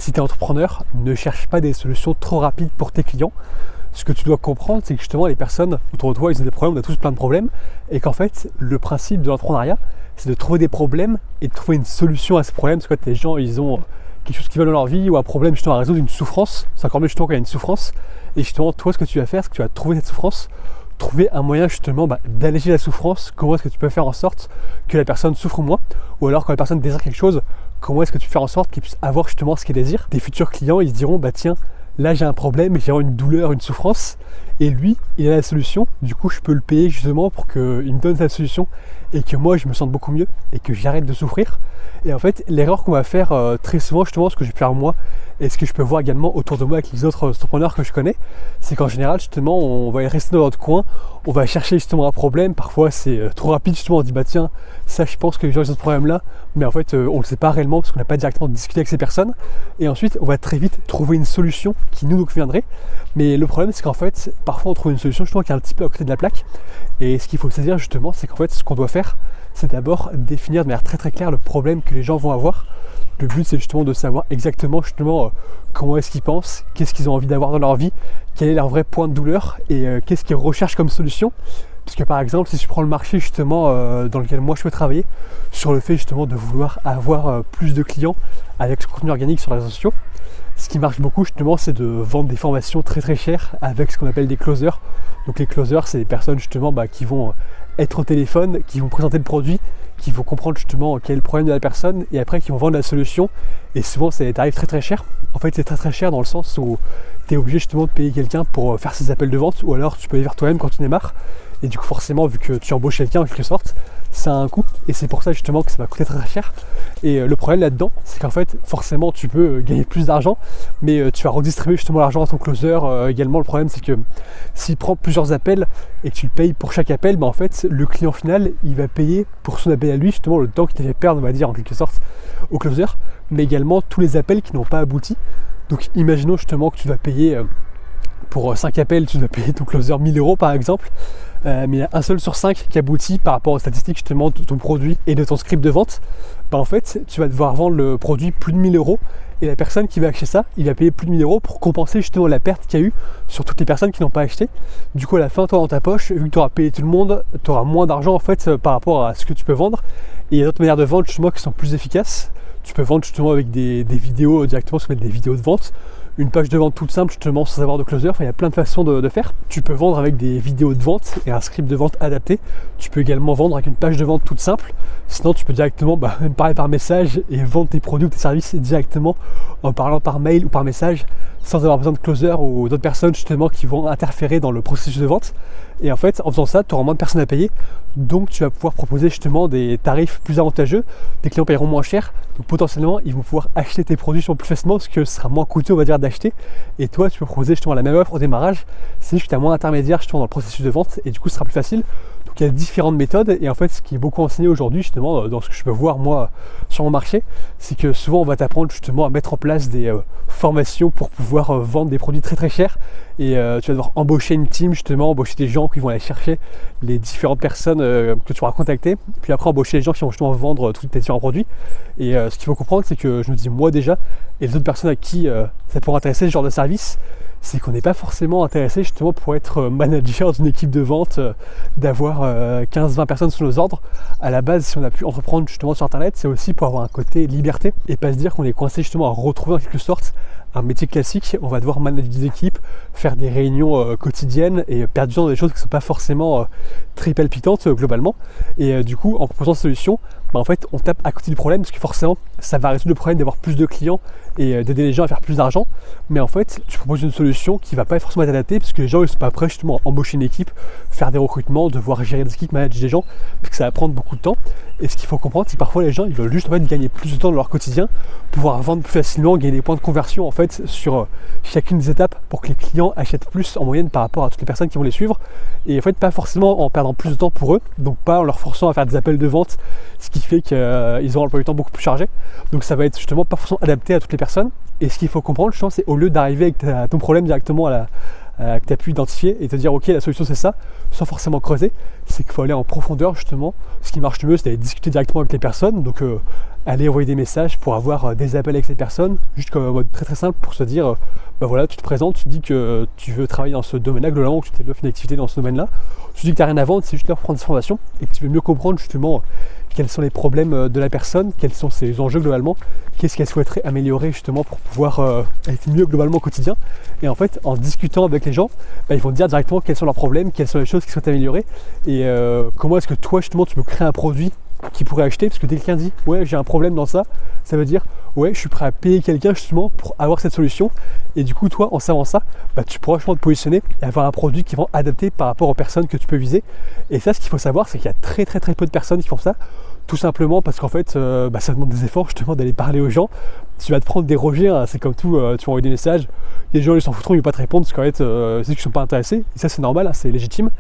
Si tu es entrepreneur, ne cherche pas des solutions trop rapides pour tes clients. Ce que tu dois comprendre, c'est que justement les personnes autour de toi, ils ont des problèmes, on a tous plein de problèmes, et qu'en fait, le principe de l'entrepreneuriat, c'est de trouver des problèmes et de trouver une solution à ces problèmes. Parce que les gens, ils ont quelque chose qu'ils veulent dans leur vie ou un problème justement à résoudre, une souffrance. C'est encore mieux justement quand il y a une souffrance. Et justement, toi, ce que tu vas faire, c'est que tu vas trouver cette souffrance, trouver un moyen justement d'alléger la souffrance. Comment est-ce que tu peux faire en sorte que la personne souffre moins, ou alors quand la personne désire quelque chose, comment est-ce que tu fais en sorte qu'il puisse avoir justement ce qu'il désire. Tes futurs clients, ils se diront, tiens, là j'ai un problème, j'ai une douleur, une souffrance, et lui, il a la solution, du coup je peux le payer justement pour qu'il me donne sa solution, et que moi je me sente beaucoup mieux, et que j'arrête de souffrir. Et en fait, l'erreur qu'on va faire très souvent, justement, ce que je vais faire moi, et ce que je peux voir également autour de moi avec les autres entrepreneurs que je connais, c'est qu'en général, justement, on va rester dans notre coin, on va chercher justement un problème, parfois c'est trop rapide, justement, on dit tiens, ça je pense que les gens ils ont ce problème-là, mais en fait on ne le sait pas réellement parce qu'on n'a pas directement discuté avec ces personnes, et ensuite on va très vite trouver une solution qui nous conviendrait. Mais le problème c'est qu'en fait, parfois on trouve une solution justement qui est un petit peu à côté de la plaque, et ce qu'il faut se dire justement, c'est qu'en fait ce qu'on doit faire, c'est d'abord définir de manière très très claire le problème que les gens vont avoir. Le but c'est justement de savoir exactement comment est-ce qu'ils pensent, qu'est-ce qu'ils ont envie d'avoir dans leur vie, quel est leur vrai point de douleur et qu'est-ce qu'ils recherchent comme solution. Parce que par exemple, si je prends le marché justement dans lequel moi je peux travailler, sur le fait justement de vouloir avoir plus de clients avec ce contenu organique sur les réseaux sociaux, ce qui marche beaucoup justement, c'est de vendre des formations très très chères avec ce qu'on appelle des closers. Donc les closers, c'est des personnes justement qui vont être au téléphone, qui vont présenter le produit, qui vont comprendre justement quel est le problème de la personne et après qui vont vendre la solution. Et souvent c'est des tarifs très très chers. En fait c'est très très cher dans le sens où tu es obligé justement de payer quelqu'un pour faire ses appels de vente, ou alors tu peux les faire toi-même quand tu en es marre. Et du coup forcément, vu que tu embauches quelqu'un en quelque sorte, ça a un coût, et c'est pour ça justement que ça va coûter très très cher. Et le problème là-dedans, c'est qu'en fait forcément tu peux gagner plus d'argent, mais tu vas redistribuer justement l'argent à ton closer. Également le problème c'est que s'il prend plusieurs appels et que tu le payes pour chaque appel, en fait le client final il va payer pour son appel à lui justement le temps qu'il t'a fait perdre, on va dire en quelque sorte, au closer, mais également tous les appels qui n'ont pas abouti. Donc imaginons justement que tu dois payer pour 5 appels, tu dois payer ton closer 1000 € par exemple, mais il y a un seul sur 5 qui aboutit par rapport aux statistiques justement de ton produit et de ton script de vente. En fait tu vas devoir vendre le produit plus de 1000 € et la personne qui va acheter ça, il va payer plus de 1000 € pour compenser justement la perte qu'il y a eu sur toutes les personnes qui n'ont pas acheté. Du coup à la fin, toi dans ta poche, vu que tu auras payé tout le monde, tu auras moins d'argent en fait par rapport à ce que tu peux vendre. Et il y a d'autres manières de vendre justement qui sont plus efficaces. Tu peux vendre justement avec des vidéos directement, ce qu'on appelle des vidéos de vente, une page de vente toute simple justement sans avoir de closer. Il y a plein de façons de faire. Tu peux vendre avec des vidéos de vente et un script de vente adapté. Tu peux également vendre avec une page de vente toute simple. Sinon tu peux directement parler par message et vendre tes produits ou tes services directement en parlant par mail ou par message, sans avoir besoin de closer ou d'autres personnes justement qui vont interférer dans le processus de vente. Et en fait, en faisant ça, tu auras moins de personnes à payer, donc tu vas pouvoir proposer justement des tarifs plus avantageux, tes clients paieront moins cher, donc potentiellement ils vont pouvoir acheter tes produits plus facilement parce que ce sera moins coûteux, on va dire, d'acheter. Et toi, tu peux proposer justement la même offre au démarrage, c'est juste que tu as moins d'intermédiaires justement dans le processus de vente et du coup ce sera plus facile. Donc il y a différentes méthodes, et en fait ce qui est beaucoup enseigné aujourd'hui justement dans ce que je peux voir moi sur mon marché, c'est que souvent on va t'apprendre justement à mettre en place des formations pour pouvoir vendre des produits très très chers, et tu vas devoir embaucher une team justement, embaucher des gens qui vont aller chercher les différentes personnes que tu auras contactées, puis après embaucher les gens qui vont justement vendre tous tes différents produits. Et ce qu'il faut comprendre, c'est que je me dis moi déjà, et les autres personnes à qui ça pourrait intéresser ce genre de service, c'est qu'on n'est pas forcément intéressé justement pour être manager d'une équipe de vente, d'avoir 15-20 personnes sous nos ordres. À la base, si on a pu entreprendre justement sur internet, c'est aussi pour avoir un côté liberté et pas se dire qu'on est coincé justement à retrouver en quelque sorte un métier classique. On va devoir manager des équipes, faire des réunions quotidiennes et perdre du temps dans des choses qui ne sont pas forcément très palpitantes globalement. Et du coup, en proposant cette solution, en fait on tape à côté du problème, parce que forcément ça va résoudre le problème d'avoir plus de clients et d'aider les gens à faire plus d'argent. Mais en fait tu proposes une solution qui va pas forcément être adaptée, parce que les gens ils sont pas prêts justement à embaucher une équipe, faire des recrutements, devoir gérer des équipes, manager des gens, parce que ça va prendre beaucoup de temps. Et ce qu'il faut comprendre, c'est que parfois les gens ils veulent juste en fait gagner plus de temps dans leur quotidien, pouvoir vendre plus facilement, gagner des points de conversion en fait sur chacune des étapes pour que les clients achètent plus en moyenne par rapport à toutes les personnes qui vont les suivre, et en fait pas forcément en perdant plus de temps pour eux, donc pas en leur forçant à faire des appels de vente, ce qui fait qu'ils auront un emploi du temps beaucoup plus chargé. Donc ça va être justement pas forcément adapté à toutes les personnes. Et ce qu'il faut comprendre, je pense, c'est au lieu d'arriver avec ton problème directement que tu as pu identifier et te dire ok la solution c'est ça, sans forcément creuser, c'est qu'il faut aller en profondeur justement. Ce qui marche le mieux, c'est d'aller discuter directement avec les personnes, donc aller envoyer des messages pour avoir des appels avec ces personnes, juste comme un mode très très simple pour se dire, bah voilà, tu te présentes, tu dis que tu veux travailler dans ce domaine-là, globalement, ou que tu développes une activité dans ce domaine-là, tu dis que tu n'as rien à vendre, c'est juste leur prendre des informations et que tu veux mieux comprendre justement quels sont les problèmes de la personne, quels sont ses enjeux globalement, qu'est-ce qu'elle souhaiterait améliorer justement pour pouvoir être mieux globalement au quotidien. Et en fait, en discutant avec les gens, bah, ils vont te dire directement quels sont leurs problèmes, quelles sont les choses qu'ils souhaitent améliorer et comment est-ce que toi justement tu peux créer un produit qu'ils pourraient acheter, parce que dès que quelqu'un dit ouais j'ai un problème dans ça, ça veut dire ouais je suis prêt à payer quelqu'un justement pour avoir cette solution. Et du coup toi en savant ça, bah, tu pourras justement te positionner et avoir un produit qui va adapter par rapport aux personnes que tu peux viser. Et ça, ce qu'il faut savoir, c'est qu'il y a très très très peu de personnes qui font ça, tout simplement parce qu'en fait bah, ça demande des efforts justement d'aller parler aux gens. Tu vas te prendre des rejets, hein, c'est comme tout, tu vas envoyer des messages, les gens ils s'en foutront, ils vont pas te répondre parce qu'en fait c'est qu'ils sont pas intéressés, et ça c'est normal, hein, c'est légitime.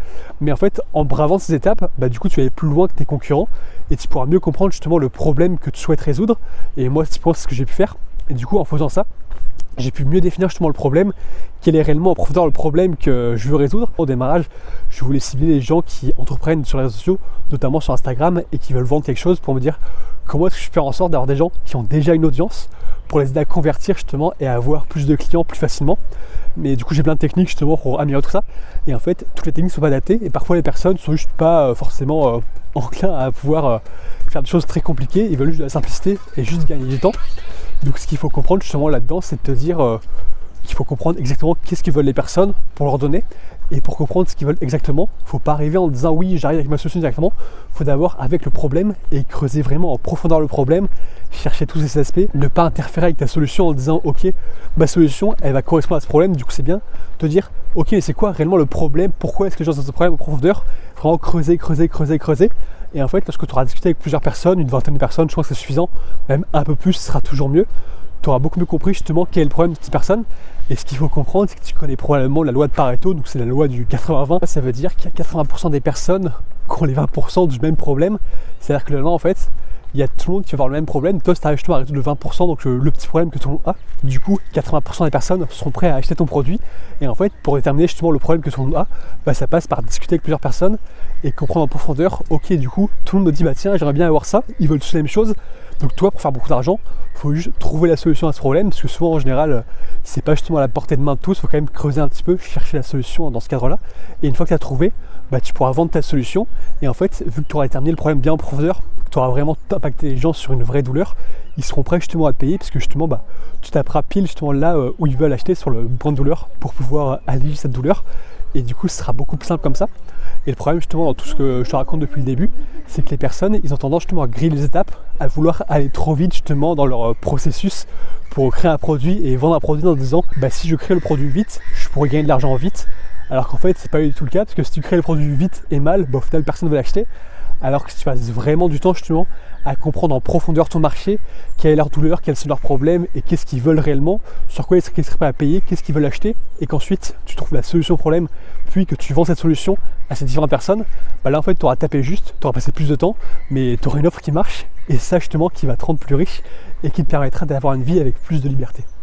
Mais en fait en bravant ces étapes, bah, du coup tu vas aller plus loin que tes concurrents et tu pourras mieux comprendre justement le problème que tu souhaites résoudre. Et moi c'est ce que j'ai pu faire, et du coup en faisant ça, j'ai pu mieux définir justement le problème, quel est réellement en profondeur le problème que je veux résoudre. Au démarrage, je voulais cibler les gens qui entreprennent sur les réseaux sociaux, notamment sur Instagram, et qui veulent vendre quelque chose, pour me dire comment est-ce que je fais en sorte d'avoir des gens qui ont déjà une audience pour les aider à convertir justement et à avoir plus de clients plus facilement. Mais du coup j'ai plein de techniques justement pour améliorer tout ça, et en fait toutes les techniques sont pas adaptées et parfois les personnes sont juste pas forcément enclins à pouvoir faire des choses très compliquées, ils veulent juste de la simplicité et juste gagner du temps. Donc ce qu'il faut comprendre justement là-dedans, c'est de te dire qu'il faut comprendre exactement qu'est-ce que veulent les personnes pour leur donner. Et pour comprendre ce qu'ils veulent exactement, il ne faut pas arriver en disant oui j'arrive avec ma solution directement. Il faut d'abord avec le problème et creuser vraiment en profondeur le problème, chercher tous ces aspects, ne pas interférer avec ta solution en disant ok ma solution elle va correspondre à ce problème, du coup c'est bien te dire ok c'est quoi réellement le problème, pourquoi est-ce que les gens ont ce problème en profondeur, vraiment creuser. Et en fait lorsque tu auras discuté avec plusieurs personnes, une vingtaine de personnes, je crois que c'est suffisant, même un peu plus ce sera toujours mieux. Tu auras beaucoup mieux compris justement quel est le problème de cette personne. Et ce qu'il faut comprendre, c'est que tu connais probablement la loi de Pareto, donc c'est la loi du 80-20. Ça veut dire qu'il y a 80% des personnes qui ont les 20% du même problème. C'est-à-dire que là, en fait, il y a tout le monde qui va avoir le même problème. Toi, si tu arrives justement à résoudre le 20%, donc le petit problème que tout le monde a, du coup, 80% des personnes seront prêtes à acheter ton produit. Et en fait, pour déterminer justement le problème que tout le monde a, bah, ça passe par discuter avec plusieurs personnes et comprendre en profondeur, ok, du coup, tout le monde me dit, bah tiens, j'aimerais bien avoir ça, ils veulent tous la même chose. Donc toi, pour faire beaucoup d'argent, il faut juste trouver la solution à ce problème, parce que souvent en général, c'est pas justement à la portée de main de tous, il faut quand même creuser un petit peu, chercher la solution dans ce cadre-là. Et une fois que tu as trouvé, bah, tu pourras vendre ta solution. Et en fait, vu que tu auras déterminé le problème bien en profondeur, que tu auras vraiment impacté les gens sur une vraie douleur, ils seront prêts justement à te payer, parce que justement, bah, tu taperas pile justement là où ils veulent acheter, sur le point de douleur, pour pouvoir alléger cette douleur. Et du coup, ce sera beaucoup plus simple comme ça. Et le problème justement dans tout ce que je te raconte depuis le début, c'est que les personnes, ils ont tendance justement à griller les étapes, à vouloir aller trop vite justement dans leur processus pour créer un produit et vendre un produit en disant bah si je crée le produit vite, je pourrais gagner de l'argent vite. Alors qu'en fait c'est pas du tout le cas, parce que si tu crées le produit vite et mal, bah, au final personne ne va l'acheter. Alors que si tu passes vraiment du temps justement à comprendre en profondeur ton marché, quelle est leur douleur, quels sont leurs problèmes et qu'est-ce qu'ils veulent réellement, sur quoi ils seraient prêts à payer, qu'est-ce qu'ils veulent acheter, et qu'ensuite tu trouves la solution au problème, puis que tu vends cette solution à ces différentes personnes, bah là en fait tu auras tapé juste, tu auras passé plus de temps, mais tu auras une offre qui marche, et ça justement qui va te rendre plus riche et qui te permettra d'avoir une vie avec plus de liberté.